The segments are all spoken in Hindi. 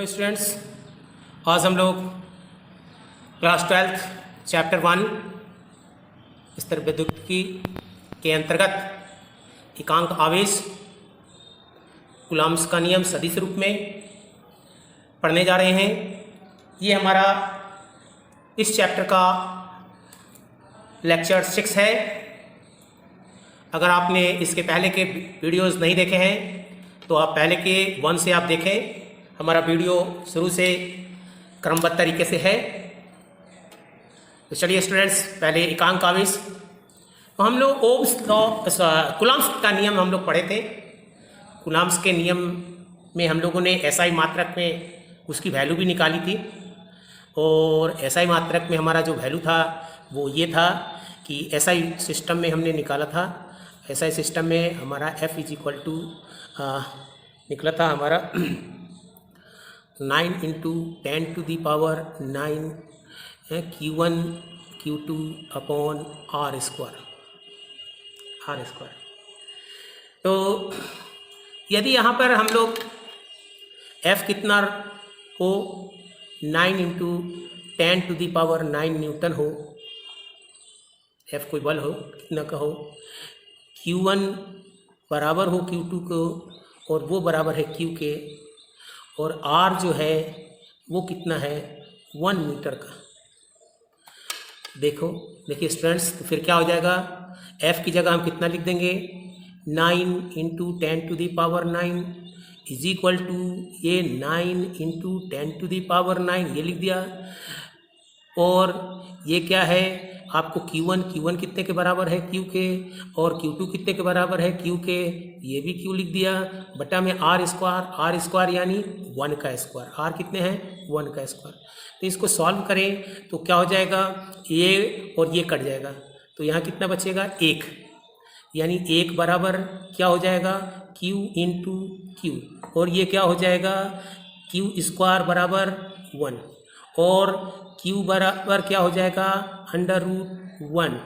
स्टूडेंट्स, आज हम लोग क्लास 12 चैप्टर 1 स्तर विद्युतिकी के अंतर्गत एकांक आवेश कूलॉम्स का नियम सदिश रूप में पढ़ने जा रहे हैं। ये हमारा इस चैप्टर का लेक्चर 6 है। अगर आपने इसके पहले के वीडियोस नहीं देखे हैं तो आप पहले के 1 से आप देखें। हमारा वीडियो शुरू से क्रमबद्ध तरीके से है। तो चलिए स्टूडेंट्स, पहले एकांक आवेश तो हम लोग ओम्स लॉ कूलॉम्स का नियम हम लोग पढ़े थे। कूलॉम्स के नियम में हम लोगों ने एसआई मात्रक में उसकी वैल्यू भी निकाली थी, और एसआई मात्रक में हमारा जो वैल्यू था वो ये था कि एसआई सिस्टम में हमने निकाला था। एसआई सिस्टम में हमारा F इज इक्वल टू निकला था हमारा 9 into 10 to the power 9 Q1 Q2 upon R square. तो यदि यहाँ पर हम लोग F कितना हो, 9 into 10 to the power 9 newton हो, F कोई बल हो कितना का हो, Q1 बराबर हो Q2 को और वो बराबर है Q के, और R जो है वो कितना है 1 मीटर का। देखिए स्टूडेंट्स, तो फिर क्या हो जाएगा, F की जगह हम कितना लिख देंगे, 9 into 10 to the power 9 is equal to ये 9 इंटू 10 टू दी पावर 9 ये लिख दिया। और ये क्या है आपको Q1 कितने के बराबर है Q के, और Q2 कितने के बराबर है Q के, ये भी Q लिख दिया बटा में R स्क्वायर यानी 1 का स्क्वायर। R कितने हैं 1 का स्क्वायर। तो इसको सॉल्व करें तो क्या हो जाएगा, ये और ये कट जाएगा, तो यहाँ कितना बचेगा 1, यानी 1 बराबर क्या हो जाएगा Q इंटू Q, और ये क्या हो जाएगा Q स्क्वायर बराबर 1, और Q बराबर क्या हो जाएगा √1।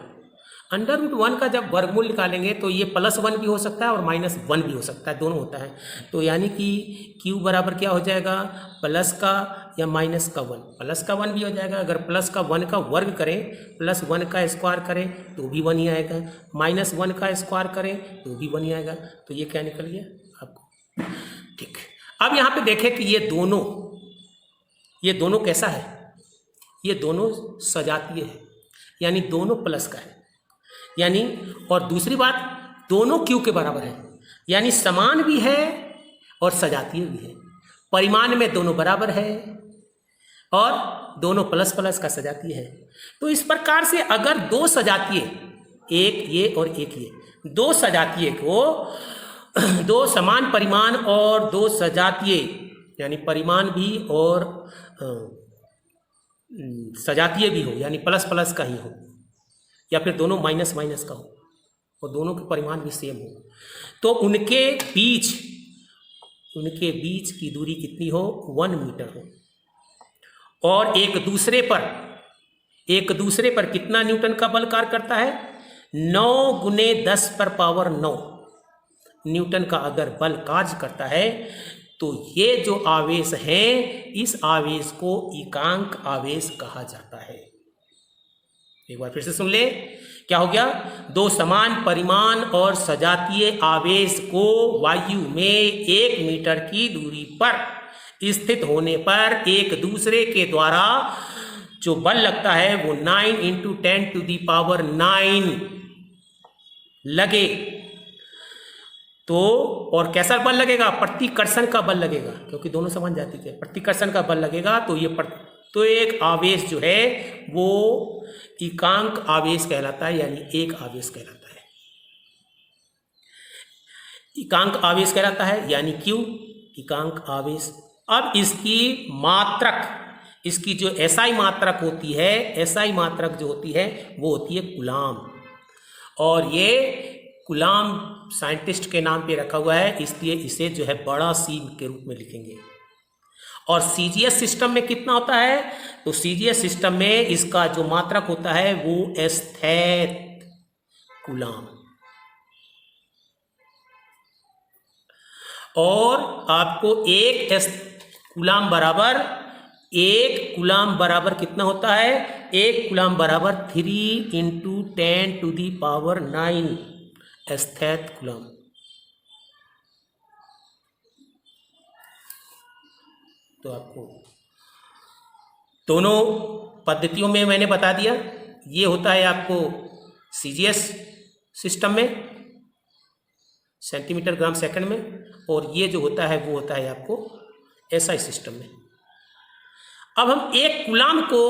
√1 का जब वर्गमूल निकालेंगे तो ये +1 भी हो सकता है और -1 भी हो सकता है, दोनों होता है। तो यानी कि Q बराबर क्या हो जाएगा प्लस का या माइनस का 1, प्लस का 1 भी हो जाएगा। अगर प्लस का 1 का वर्ग करें, +1 का स्क्वायर करें तो भी 1 ही आएगा, -1 का स्क्वायर करें तो भी 1 ही आएगा। तो ये क्या निकल गया आपको, ठीक। अब यहाँ पे देखें कि ये दोनों कैसा है, ये दोनों सजातीय है, यानी दोनों प्लस का है, यानी और दूसरी बात दोनों Q के बराबर है, यानी समान भी है और सजातीय भी है। परिमाण में दोनों बराबर है और दोनों प्लस प्लस का सजातीय है। तो इस प्रकार से अगर दो सजातीय, एक ये और एक ये, दो सजातीय को दो समान परिमाण और दो सजातीय यानी परिमाण भी और सजातीय भी हो, यानी प्लस प्लस का ही हो, या फिर दोनों माइनस माइनस का हो और दोनों के परिमाण भी सेम हो, तो उनके बीच की दूरी कितनी हो 1 मीटर हो, और एक दूसरे पर कितना न्यूटन का बल कार्य करता है, 9 गुने 10⁻9 न्यूटन का अगर बल कार्य करता है, तो ये जो आवेश हैं इस आवेश को एकांक आवेश कहा जाता है। एक बार फिर से सुन ले, क्या हो गया, दो समान परिमाण और सजातीय आवेश को वायु में 1 मीटर की दूरी पर स्थित होने पर एक दूसरे के द्वारा जो बल लगता है वो 9 इंटू 10 टू दी पावर 9 लगे। तो और कैसा बल लगेगा, प्रतिकर्षण का बल लगेगा, क्योंकि दोनों समान जाति के, प्रतिकर्षण का बल लगेगा। तो ये प्रत्येक आवेश जो है वो एकांक आवेश कहलाता है, यानी एक आवेश कहलाता है, एकांक आवेश कहलाता है, यानी Q एकांक आवेश। अब इसकी मात्रक, इसकी जो एसआई मात्रक होती है, एसआई मात्रक जो होती है वो होती है कूलाम, और ये कूलाम साइंटिस्ट के नाम पे रखा हुआ है, इसलिए इसे जो है बड़ा C के रूप में लिखेंगे। और सीजीएस सिस्टम में कितना होता है, तो सीजीएस सिस्टम में इसका जो मात्रक होता है वो एस्थेट कूलाम। और आपको एक कूलाम बराबर, एक कूलाम बराबर कितना होता है? एक कूलाम बराबर 3 × 10⁹ एस्थेट कूलाम। तो आपको दोनों पद्धतियों में मैंने बता दिया। ये होता है आपको CGS सिस्टम में, सेंटीमीटर ग्राम सेकंड में, और ये जो होता है वो होता है आपको SI सिस्टम में। अब हम एक कूलाम को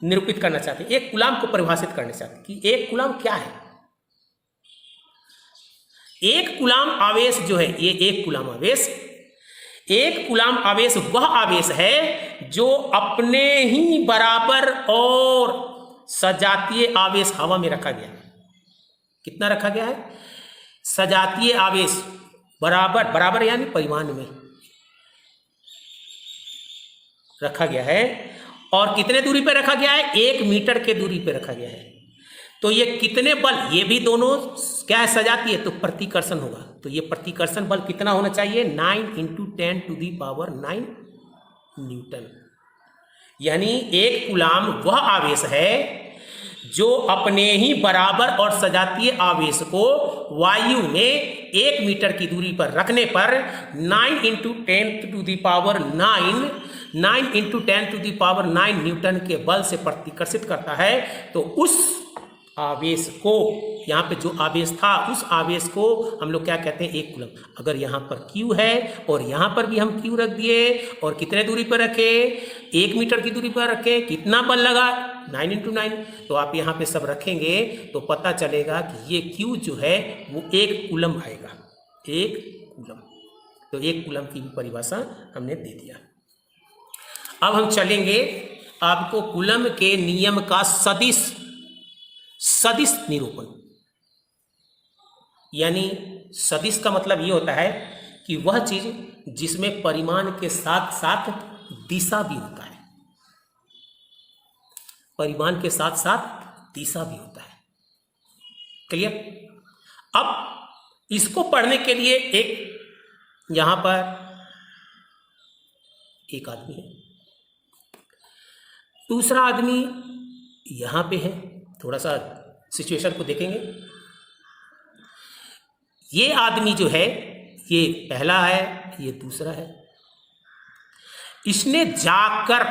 निरूपित करना चाहते हैं, एक कूलाम को परिभाषित करना चाहते हैं कि एक कूलाम क्या है। एक कूलाम आवेश जो है, ये एक कूलाम आवेश, एक कूलाम आवेश वह आवेश है जो अपने ही बराबर और सजातीय आवेश हवा में रखा गया है। कितना रखा गया है? सजातीय आवेश बराबर, बराबर यानी परिमाण में रखा गया है। और कितने दूरी पे रखा गया है? 1 मीटर के दूरी पे रखा गया है। तो ये कितने बल, ये भी दोनों क्या है? सजातीय, तो प्रतिकर्षण होगा। तो ये प्रतिकर्षण बल कितना होना चाहिए? 9 × 10⁹ न्यूटन। यानी एक कूलाम वह आवेश है जो अपने ही बराबर और सजातीय आवेश को वायु में 1 मीटर की दूरी पर रखने पर 9 × 10⁹ न्यूटन के बल से प्रतिकर्षित करता है। तो उस आवेश को, यहाँ पे जो आवेश था उस आवेश को हम लोग क्या कहते हैं? एक कूलम। अगर यहाँ पर Q है और यहाँ पर भी हम Q रख दिए और कितने दूरी पर रखे? 1 मीटर की दूरी पर रखे, कितना बल लगा? 9 × 9। तो आप यहाँ पे सब रखेंगे तो पता चलेगा कि ये Q जो है वो 1 कूलम आएगा, 1 कूलम। तो 1 कूलम की भी परिभाषा हमने दे दिया। अब हम चलेंगे आपको कूलम के नियम का सदिश निरूपण। यानी सदिश का मतलब ये होता है कि वह चीज जिसमें परिमाण के साथ साथ दिशा भी होता है, परिमाण के साथ साथ दिशा भी होता है। क्लियर? अब इसको पढ़ने के लिए एक यहां पर एक आदमी है, दूसरा आदमी यहां पे है। थोड़ा सा सिचुएशन को देखेंगे। ये आदमी जो है ये पहला है, ये दूसरा है। इसने जाकर,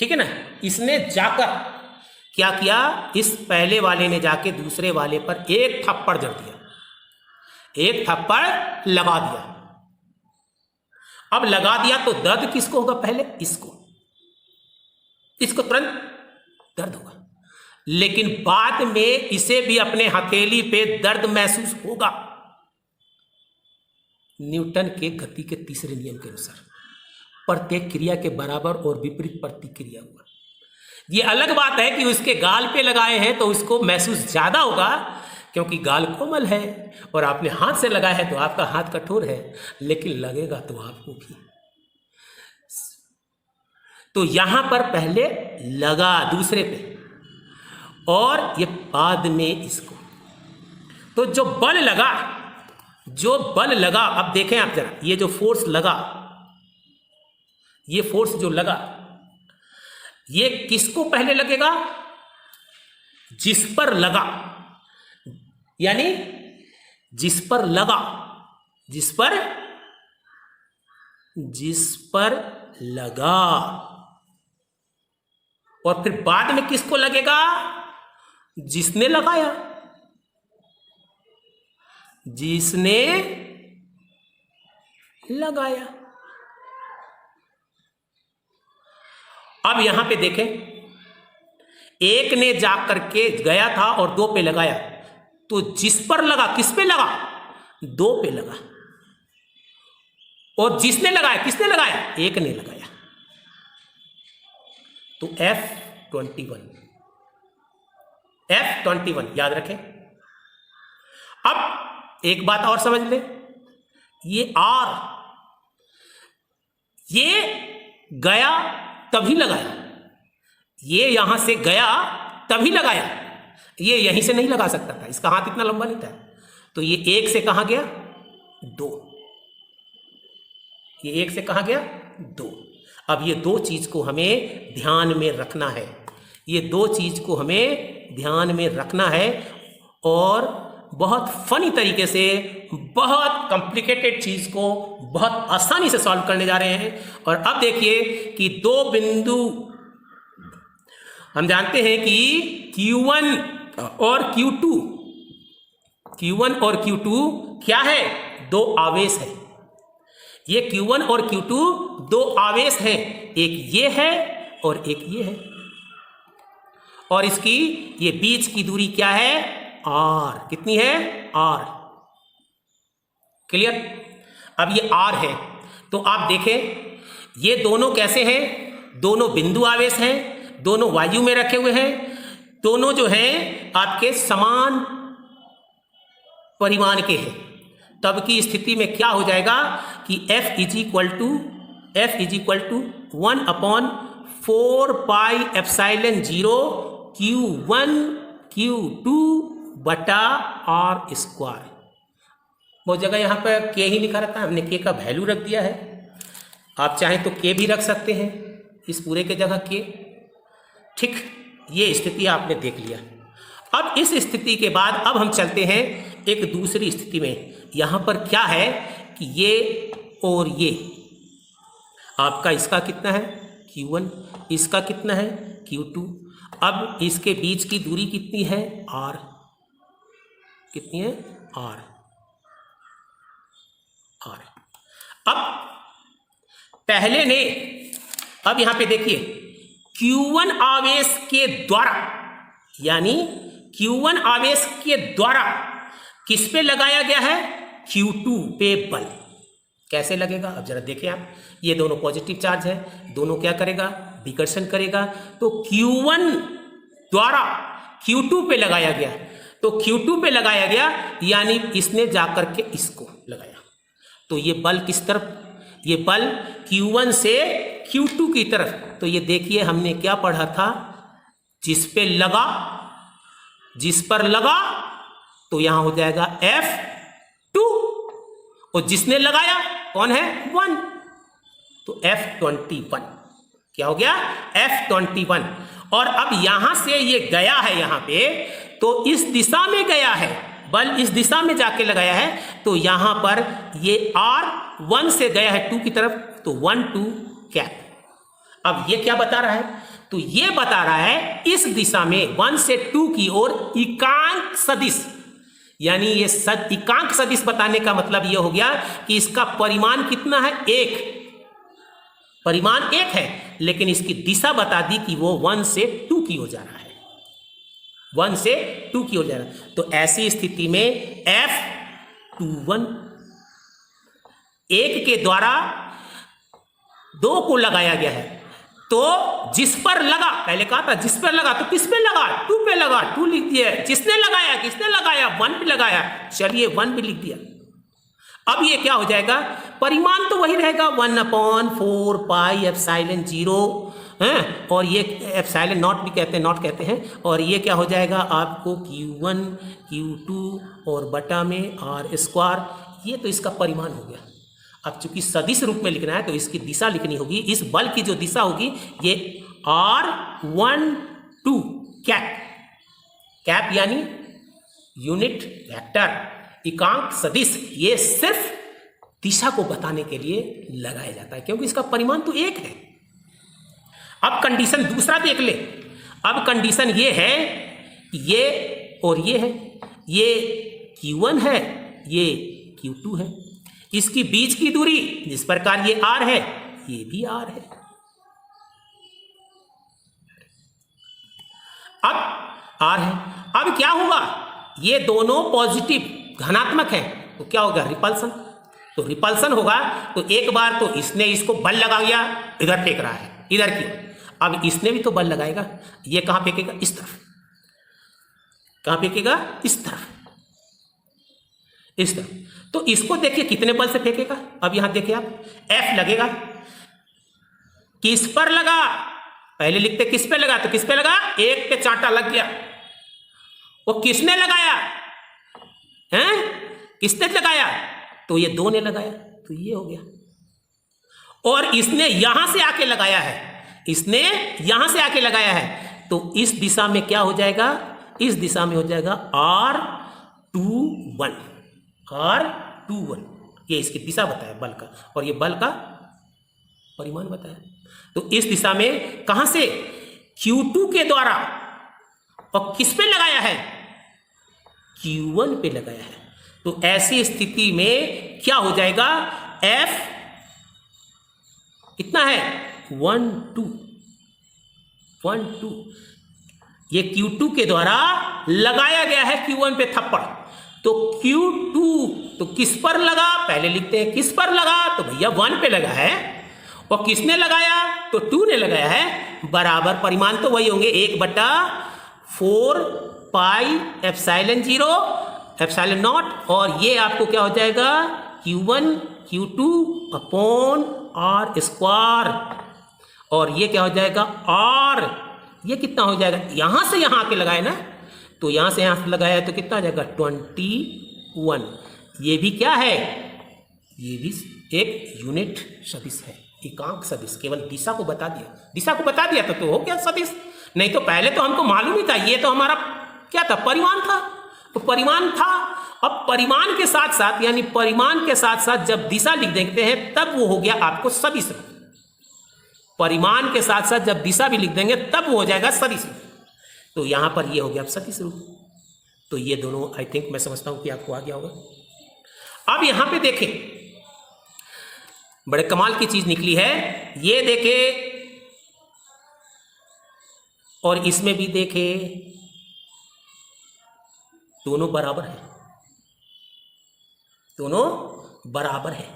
ठीक है ना, इसने जाकर क्या किया? इस पहले वाले ने जाके दूसरे वाले पर एक थप्पड़ जड़ दिया, एक थप्पड़ लगा दिया। अब लगा दिया तो दर्द किसको होगा? पहले इसको तुरंत दर्द होगा, लेकिन बाद में इसे भी अपने हथेली पे दर्द महसूस होगा। न्यूटन के गति के तीसरे नियम के अनुसार प्रत्येक क्रिया के बराबर और विपरीत प्रतिक्रिया हुआ। ये अलग बात है कि उसके गाल पे लगाए हैं तो उसको महसूस ज्यादा होगा क्योंकि गाल कोमल है, और आपने हाथ से लगाया है तो आपका हाथ कठोर है, लेकिन लगेगा तो आपको भी। तो यहां पर पहले लगा दूसरे पे और ये बाद में इसको। तो जो बल लगा, अब देखें आप जरा, ये जो फोर्स लगा, ये फोर्स जो लगा, ये किसको पहले लगेगा? जिस पर लगा, यानी जिस पर लगा, और फिर बाद में किसको लगेगा? जिसने लगाया, अब यहां पे देखें, एक ने जाकर के गया था और 2 पे लगाया, तो जिस पर लगा किस पे लगा? 2 पे लगा, और जिसने लगाया किसने लगाया? 1 ने लगाया। तो F21 याद रखें। अब एक बात और समझ ले, ये R, ये गया तभी लगाया, ये यहां से गया तभी लगाया, ये यहीं से नहीं लगा सकता था, इसका हाथ इतना लंबा नहीं था। तो ये 1 से कहां गया? 2, ये 1 से कहाँ गया 2। अब ये 2 चीज को हमें ध्यान में रखना है, ये 2 चीज को हमें ध्यान में रखना है और बहुत फनी तरीके से बहुत कॉम्प्लिकेटेड चीज को बहुत आसानी से सॉल्व करने जा रहे हैं। और अब देखिए कि 2 बिंदु हम जानते हैं कि Q1 और Q2, Q1 और Q2 क्या है 2 आवेश है। ये Q1 और Q2 2 आवेश हैं, एक ये है और एक ये है, और इसकी ये बीच की दूरी क्या है R। कितनी है R। क्लियर। अब ये R है तो आप देखें ये दोनों कैसे हैं, दोनों बिंदु आवेश हैं, दोनों वायु में रखे हुए हैं, दोनों जो हैं आपके समान परिमाण के हैं। तब की स्थिति में क्या हो जाएगा कि F is equal to 1/4 pi epsilon 0 Q1 Q2 बटा R स्क्वायर। बहुत जगह यहाँ पर K ही लिखा रहता है, हमने K का वैल्यू रख दिया है। आप चाहें तो K भी रख सकते हैं इस पूरे के जगह K। ठीक, ये स्थिति आपने देख लिया। अब इस स्थिति के बाद अब हम चलते हैं एक दूसरी स्थिति में। यहाँ पर क्या है कि ये और ये आपका इसका कितना है Q1, इसका कितना है Q2। अब इसके बीच की दूरी कितनी है R। कितनी है R। अब पहले ने, अब यहां पे देखिए Q1 आवेश के द्वारा, यानी Q1 आवेश के द्वारा किस पे लगाया गया है Q2 पे बल। कैसे लगेगा अब जरा देखें आप, ये दोनों पॉजिटिव चार्ज है, दोनों क्या करेगा विकर्षण करेगा। तो Q1 द्वारा Q2 पे लगाया गया, तो Q2 पे लगाया गया यानी इसने जाकर के इसको लगाया। तो ये बल किस तरफ, ये बल Q1 से Q2 की तरफ। तो ये देखिए हमने क्या पढ़ा था, जिस पे लगा, जिस पर लगा तो यहां हो जाएगा F2, और जिसने लगाया कौन है 1, तो F21। क्या हो गया F21। और अब यहां से ये गया है यहाँ पे, तो इस दिशा में गया है, बल इस दिशा में जाके लगाया है, तो यहां पर ये R1 से गया है 2 की तरफ, तो 1 2 कैप। अब ये क्या बता रहा है, तो ये बता रहा है इस दिशा में 1 से 2 की ओर एकांक सदिश, यानी ये एकांक सदिश बताने का मतलब ये हो गया कि इसका परिमाण कितना है 1, परिमाण 1 है, लेकिन इसकी दिशा बता दी कि वो 1 से 2 की ओर जा रहा है, 1 से 2 की ओर जा रहा है। तो ऐसी स्थिति में F21 1 के द्वारा 2 को लगाया गया है, तो जिस पर लगा, पहले कहा था जिस पर लगा, तो किस पे लगा 2 पे लगा, 2 लिख दिया। जिसने लगाया, किसने लगाया 1 पे लगाया, चलिए 1 भी लिख दिया। अब ये क्या हो जाएगा, परिमाण तो वही रहेगा 1/4 पाई एप्सिलॉन 0 है, और ये एप्सिलॉन नॉट भी कहते हैं, नॉट कहते हैं, और ये क्या हो जाएगा आपको Q1 Q2 और बटा में R स्क्वायर। ये तो इसका परिमाण हो गया। अब चूंकि सदिश रूप में लिखना है तो इसकी दिशा लिखनी होगी, इस बल की जो दिशा होगी ये R1 2 कैप, कैप यानी यूनिट वेक्टर, एकांक सदिश। ये सिर्फ दिशा को बताने के लिए लगाया जाता है क्योंकि इसका परिमाण तो 1 है। अब कंडीशन दूसरा देख ले। अब कंडीशन ये है, ये और ये है, ये Q1 है, ये Q2 है, इसकी बीच की दूरी जिस प्रकार ये R है, ये भी R है। अब R है, अब क्या होगा, ये दोनों पॉजिटिव धनात्मक हैं, तो क्या होगा रिपल्सन। तो रिपल्सन होगा, तो एक बार तो इसने इसको बल लगा दिया, इधर फेंक रहा है, इधर की। अब इसने भी तो बल लगाएगा, ये कहां फेंकेगा, इस तरफ। कहां फेंकेगा, इस तरफ, इस तरफ। तो इसको देखिए कितने बल से फेंकेगा। अब यहां देखिए आप, F लगेगा, किस पर लगा, पहले लिखते किस पे लगा, तो किस पे लगा, 1 पे चांटा लग गया। वो किसने लगाया हैं, किसने लगाया, तो ये 2 ने लगाया, तो ये हो गया। और इसने यहां से आके लगाया है, इसने यहां से आके लगाया है, तो इस दिशा में क्या हो जाएगा, इस दिशा में हो जाएगा R21, R21। ये इसकी दिशा बताया बल का, और ये बल का परिमाण बताया। तो इस दिशा में कहां से, Q2 के द्वारा, और किस पे लगाया है, Q1 पे लगाया है। तो ऐसी स्थिति में क्या हो जाएगा, F कितना है, 1 2, ये Q2 के द्वारा लगाया गया है Q1 पे थप्पड़। तो Q2 तो किस पर लगा, पहले लिखते हैं किस पर लगा, तो भैया 1 पे लगा है, और किसने लगाया, तो 2 ने लगाया है, बराबर परिमाण तो वही होंगे 1/4 पाई एप्सिलॉन 0 एप्सिलॉन नॉट, और ये आपको क्या हो जाएगा, Q1 Q2 upon R square, और ये क्या हो जाएगा R, ये कितना हो जाएगा, यहां से यहां आके लगाए ना, तो यहां से यहां से लगाया तो कितना आ जाएगा 21। ये भी क्या है, ये भी एक यूनिट सदिश है, एकांक सदिश, केवल दिशा को बता दिया, दिशा को बता दिया तो हो गया सदिश। नहीं तो पहले तो हमको मालूम ही था, ये तो हमारा क्या था, परिमाण था, तो परिमाण था। अब परिमाण के साथ साथ, यानी परिमाण के साथ साथ जब दिशा लिख देते हैं तब वो हो गया आपको सदिश। परिमाण के साथ साथ जब दिशा भी लिख देंगे तब वो हो जाएगा सदिश। तो यहां पर ये हो गया सदिश रूप। तो ये दोनों आई थिंक मैं समझता हूं कि आपको आ गया होगा। अब यहां पे देखें, बड़े कमाल की चीज निकली है, ये देखें और इसमें भी देखें, दोनों बराबर है, दोनों बराबर है।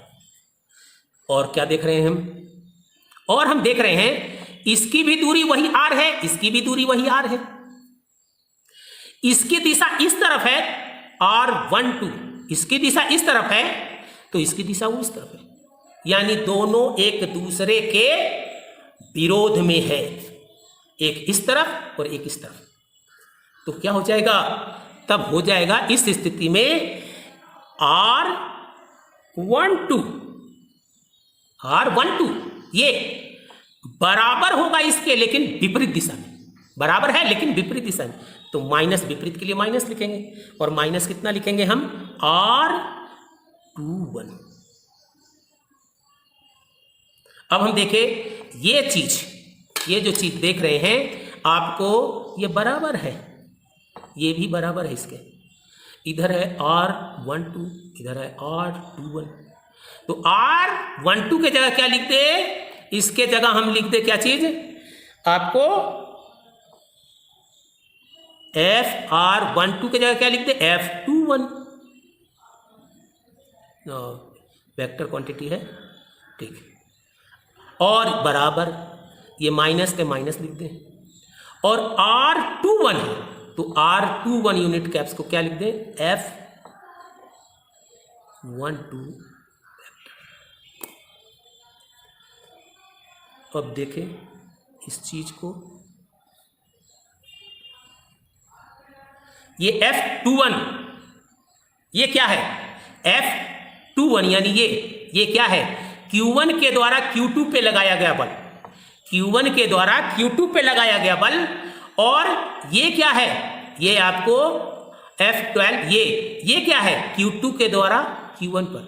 और क्या देख रहे हैं हम, और हम देख रहे हैं इसकी भी दूरी वही R है, इसकी भी दूरी वही R है, इसकी दिशा इस तरफ है R12, इसकी दिशा इस तरफ है, तो इसकी दिशा वो इस तरफ है, यानी दोनों एक दूसरे के विरोध में है, एक इस तरफ और एक इस तरफ। तो क्या हो जाएगा, तब हो जाएगा इस स्थिति में R12 ये बराबर होगा इसके, लेकिन विपरीत दिशा में, बराबर है लेकिन विपरीत दिशा में, तो माइनस, विपरीत के लिए माइनस लिखेंगे, और माइनस कितना लिखेंगे हम, R21। अब हम देखें ये चीज, ये जो चीज देख रहे हैं आपको, ये बराबर है, ये भी बराबर है इसके, इधर है R12, इधर है R21। तो R12 के जगह क्या लिख दे, इसके जगह हम लिख दे क्या चीज, आपको R12 के जगह क्या लिख दे, F21, वेक्टर क्वांटिटी है, ठीक है। और बराबर, ये माइनस के माइनस लिख दे, और R21 है तो R21 यूनिट कैप्स को क्या लिख दे, F12। अब देखें इस चीज को, ये F21, ये क्या है, F21 यानी ये क्या है, Q1 के द्वारा Q2 पे लगाया गया बल, Q1 के द्वारा Q2 पे लगाया गया बल, और ये क्या है, ये आपको F12, ये क्या है, Q2 के द्वारा Q1 पर।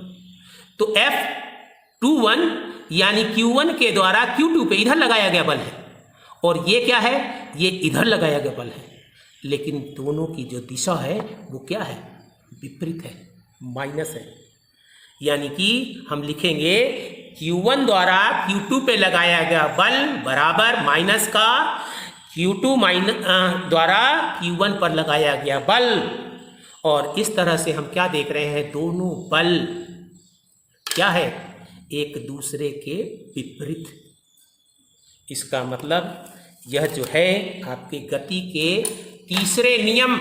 तो F21 यानी Q1 के द्वारा Q2 पे इधर लगाया गया बल है, और ये क्या है, ये इधर लगाया गया बल है, लेकिन दोनों की जो दिशा है वो क्या है, विपरीत है, माइनस है। यानी कि हम लिखेंगे Q1 द्वारा Q2 पे लगाया गया बल बराबर माइनस का Q2 द्वारा Q1 पर लगाया गया बल। और इस तरह से हम क्या देख रहे हैं, दोनों बल क्या है, एक दूसरे के विपरीत। इसका मतलब यह जो है आपके गति के तीसरे नियम,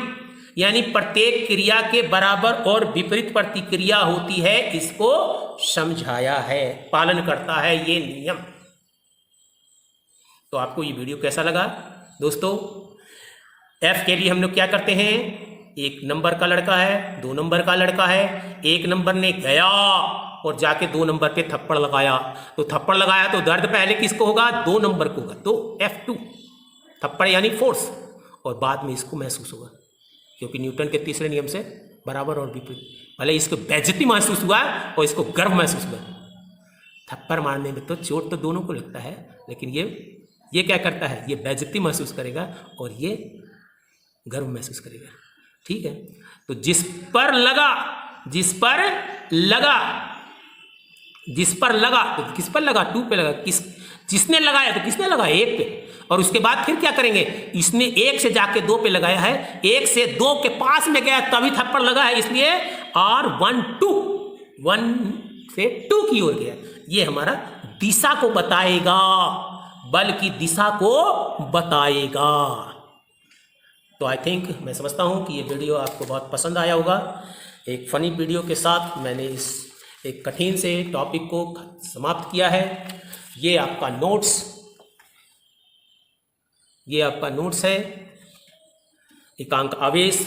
यानी प्रत्येक क्रिया के बराबर और विपरीत प्रतिक्रिया होती है, इसको समझाया है, पालन करता है ये नियम। तो आपको ये वीडियो कैसा लगा दोस्तों? F के लिए हम लोग क्या करते हैं, 1 नंबर का लड़का है, 2 नंबर का लड़का है, 1 नंबर ने गया और जाके 2 नंबर पे थप्पड़ लगाया, तो थप्पड़ लगाया तो दर्द पहले किसको होगा? 2 नंबर को होगा, तो F2 थप्पड़ यानी फोर्स, और बाद में इसको महसूस होगा, क्योंकि न्यूटन के तीसरे नियम से बराबर और विपरीत। भले इसको बेइज्जती महसूस हुआ और इसको गर्व महसूस हुआ। थप्पड़ मारने में तो चोट तो दोनों को लगता है, लेकिन ये क्या करता है? ये बेइज्जती महसूस करेगा और ये गर्व महसूस करेगा। ठीक है, तो जिस पर लगा तो किस पर लगा? 2 पे लगा। जिसने लगाया तो किसने लगाया? 1 पे, और उसके बाद फिर क्या करेंगे? इसने 1 से जाके 2 पे लगाया है, 1 से 2 के पास में गया तभी थप्पड़ लगा है, इसलिए R1 से 2 की ओर गया। ये हमारा दिशा को बताएगा, बल की दिशा को बताएगा। तो आई थिंक, मैं समझता हूँ कि ये वीडियो आपको बहुत पसंद आया होगा। एक फ़नी वीडियो के साथ मैंने इस एक कठिन से टॉपिक को समाप्त किया है। ये आपका नोट्स है, एकांक आवेश।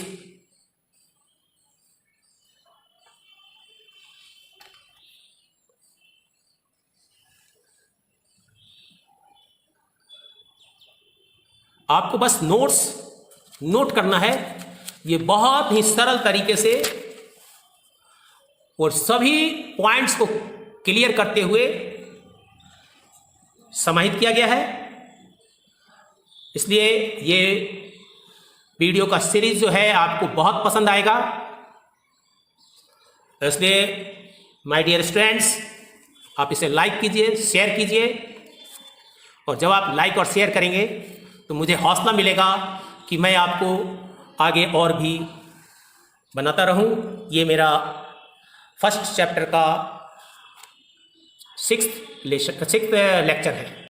आपको बस नोट करना है, ये बहुत ही सरल तरीके से और सभी पॉइंट्स को क्लियर करते हुए समाहित किया गया है। इसलिए ये वीडियो का सीरीज जो है आपको बहुत पसंद आएगा। इसलिए माय डियर स्टूडेंट्स, आप इसे लाइक कीजिए, शेयर कीजिए, और जब आप लाइक और शेयर करेंगे तो मुझे हौसला मिलेगा कि मैं आपको आगे और भी बनाता रहूं। ये मेरा फर्स्ट चैप्टर का 6th लेक्चर है।